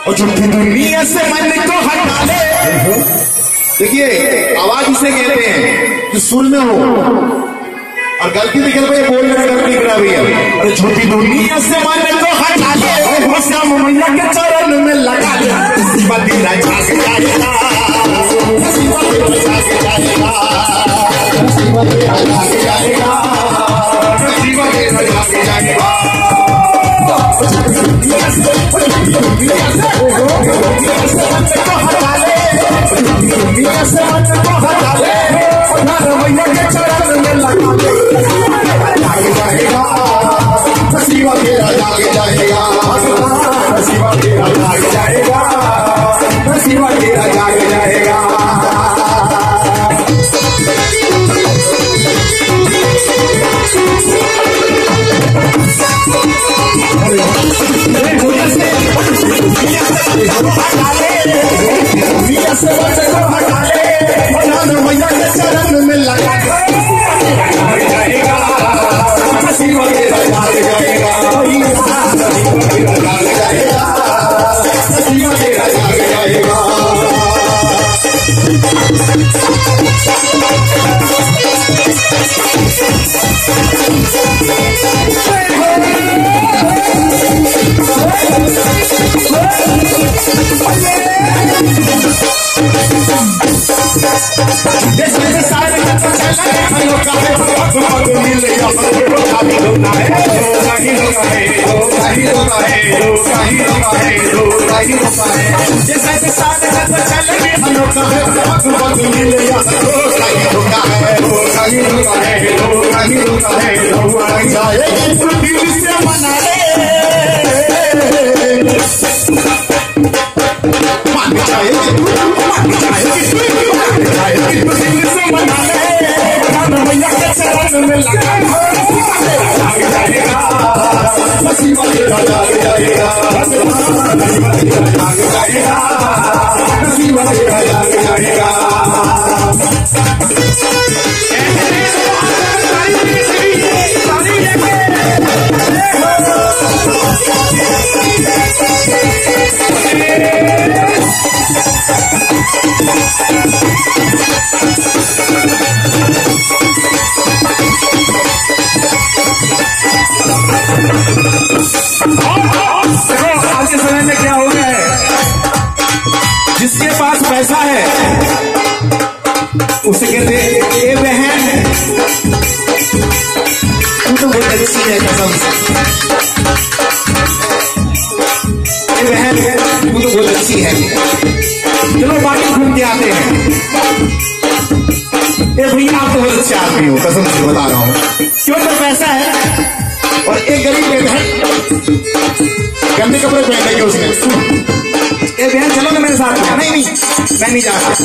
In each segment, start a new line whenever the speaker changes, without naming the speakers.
और झूठी दुनिया से मन को हटा ले। देखिए आवाज इसे कहते हैं जो सुर में हो और गलती निकल गई बोलने में गलती करा भैया। तो झूठी दुनिया से मन को हटा ले, श्याम मैया के चरण में लगा ले। शिवा तेरा जाग जाएगा, शिवा तेरा जाग जाएगा, शिवा तेरा जाग जाएगा, शिवा तेरा जाग जाएगा। दुनिया से मन को हटा ले, दुनिया से मन को हटा ले, मैया के चरण में लगा ले। जाग जाएगा, शिवा तेरा जाग जाएगा, शिवा तेरा जाग जाएगा, शिवा तेरा जाग जाएगा। दुनिया से हटा ले, मैया के चरण में लगा जाएगा, शिवा तेरा जाग जाएगा, शिवा तेरा जाग जाएगा। आज के समय में क्या हो गया है, जिसके पास पैसा है उसे कहते ये बहन तू तो बहुत अच्छी है, कसम से ये बहन तू तो बहुत अच्छी है, चलो बाकी घूम के आते हैं। ये भैया आप तो बहुत अच्छे आदमी हो, कसम से बता रहा हूँ, क्यों तो पैसा है। और एक गरीब बहन गंदे कपड़े पहने के उसने, ये बहन चलो ना मेरे साथ। नहीं नहीं मैं नहीं जा सकता।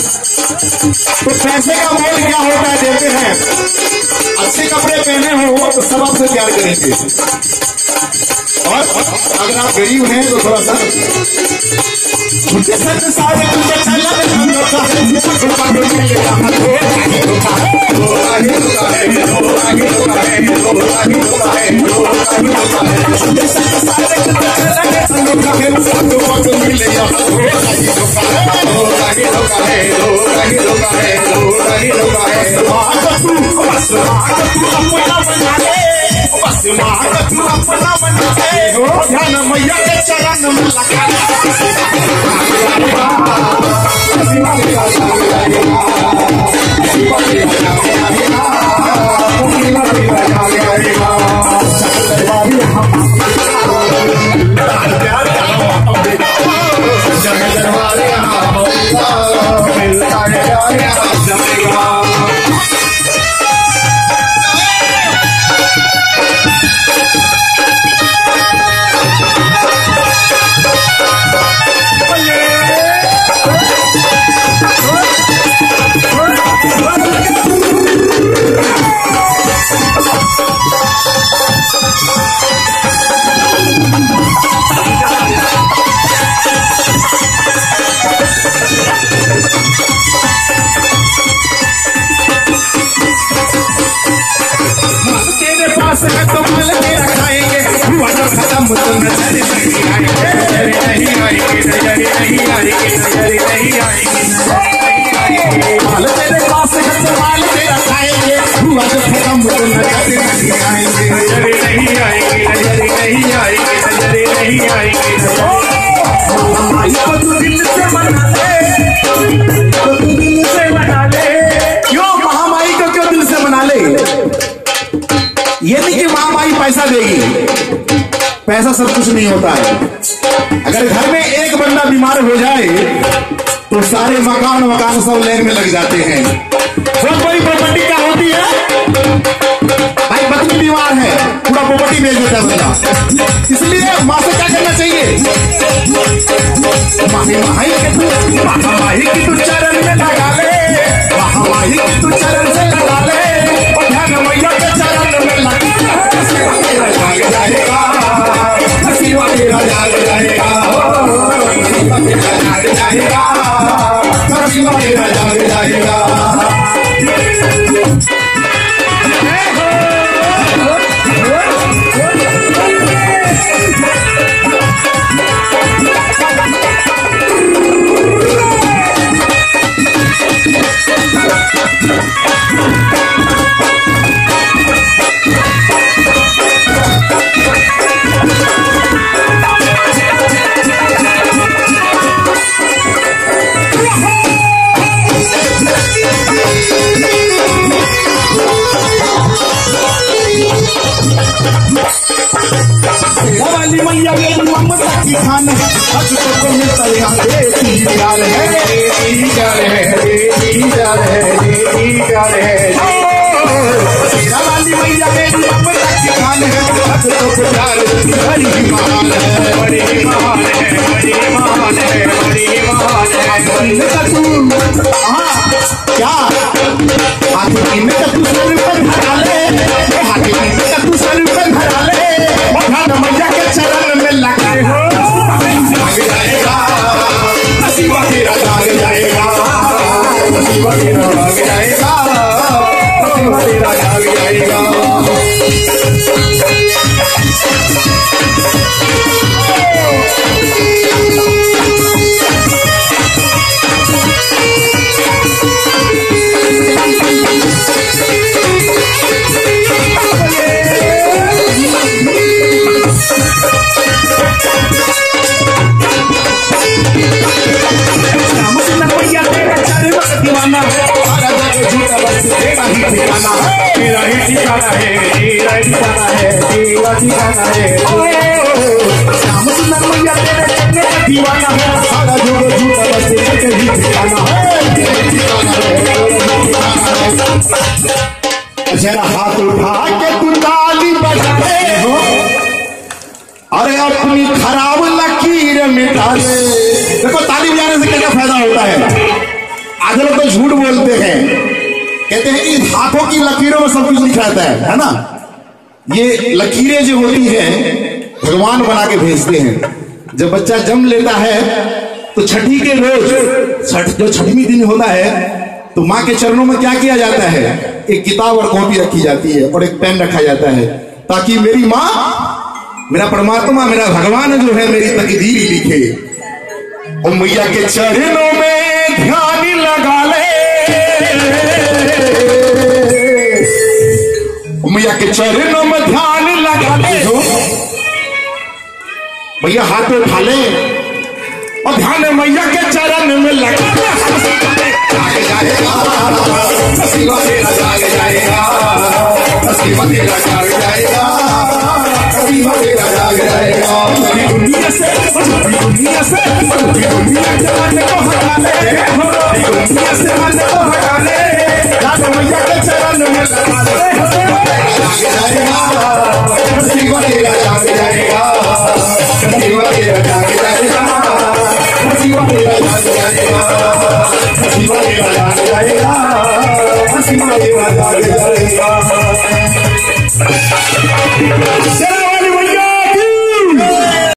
तो पैसे का मोल क्या होता है देते हैं, अच्छे कपड़े पहने हो तो सब आपसे प्यार करेंगे, और अगर आप गरीब हैं तो थोड़ा सा मैया के चरण में लगा तेरे पास है तो मिल के रखाएंगे। हुआ जब खत्म तो नजर नहीं आएंगे, नजर नहीं आएंगे, नजर नहीं आएंगे, नजर नहीं आएंगे, माल तेरे पास माल तेरा खाएंगे, हुआ जब खत्म तो नजर नहीं आएंगे, नजर नहीं आएंगे, नजर नहीं आएंगे, नजर नहीं आएंगे। तो तू दिल से मना ले, तो तू दिल से मना ले। क्यों महामाई को क्यों दिल से मना ले? ये नहीं कि महामाई पैसा देगी, पैसा सब कुछ नहीं होता है। अगर घर में एक बंदा बीमार हो जाए तो सारे मकान सब लेन में लग जाते हैं। बहुत बड़ी प्रॉपर्टी क्या होती है भाई, पत्नी बीमार है पूरा प्रॉपर्टी बेच देता है बंदा। इसलिए माँ से क्या करना चाहिए, महामाई की तू चरण में लगा ले, महामाई की तू चरण से लगा ले, और ध्यान मैया के चरण में लगा तेरा जाग जाएगा, हसीवा तेरा जाग जाएगा, हसीवा तेरा जाग जाएगा, हसीवा तेरा जाग जाएगा। वाली मैया मेरी ममता की खान है, आज तो मिलता यहाँ दीदार है, दीदार है, दीदार है, दीदार है। वाली मैया मेरी ममता की खान है, आज तो प्यार बड़ी महान है, बड़ी महान है, बड़ी महान है, बड़ी महान है। क्या हाथी पीने का तू सर पर धरा ले, हाथी पीने का तू सर पर धरा ले, मैया के चरण में लगाए हो जाग जाएगा, हसीवा तेरा जाग जाएगा, हसीवा तेरा जाग जाएगा, हसीवा तेरा जाग जाएगा। मेरा ही ठिकाना है, तेरा ठिकाना है, तेरा ठिकाना है। श्याम सुंदर मैया तेरे चलने का दीवाना है, सारा जोड़ो झूठा बस तेरे ही ठिकाना है, तेरा ठिकाना है, तेरा ठिकाना है। जरा हाथ उठा के तू ताली बजाए हो, अरे अपनी खराब लकीर मिटा ले। देखो ताली बजाने से क्या फायदा होता है, आज लोग तो झूठ बोलते हैं, कहते हैं कि हाथों की लकीरों में सब कुछ लिखा रहता है ना। ये लकीरें जो होती हैं भगवान बना के भेजते हैं। जब बच्चा जन्म लेता है तो छठी के रोज, जो छठवीं दिन होता है, तो माँ के चरणों में क्या किया जाता है, एक किताब और कॉपी रखी जाती है और एक पेन रखा जाता है, ताकि मेरी माँ, मेरा परमात्मा, मेरा भगवान जो है मेरी तकदीर लिखे। और मैया के चरणों में ध्यान लगा ले, मैया के चरणों में ध्यान लगा ले हो, भैया हाथ उठा ले और ध्यान मैया के चरण में लगा ले। जाग जाएगा, हसीवा तेरा जाग जाएगा, हसीवा तेरा जाग जाएगा, हसीवा तेरा जाग जाएगा। दुनिया से, दुनिया से, दुनिया जमाने को हटा ले, दुनिया से मन को हटा ले, ध्यान मैया के चरण में लगा ले। जाग जाएगा, हसीवा तेरा जाग जाएगा, हसीवा तेरा जाग जाएगा, हसीवा तेरा जाग जाएगा, हसीवा तेरा जाग जाएगा, हसीवा तेरा जाग जाएगा।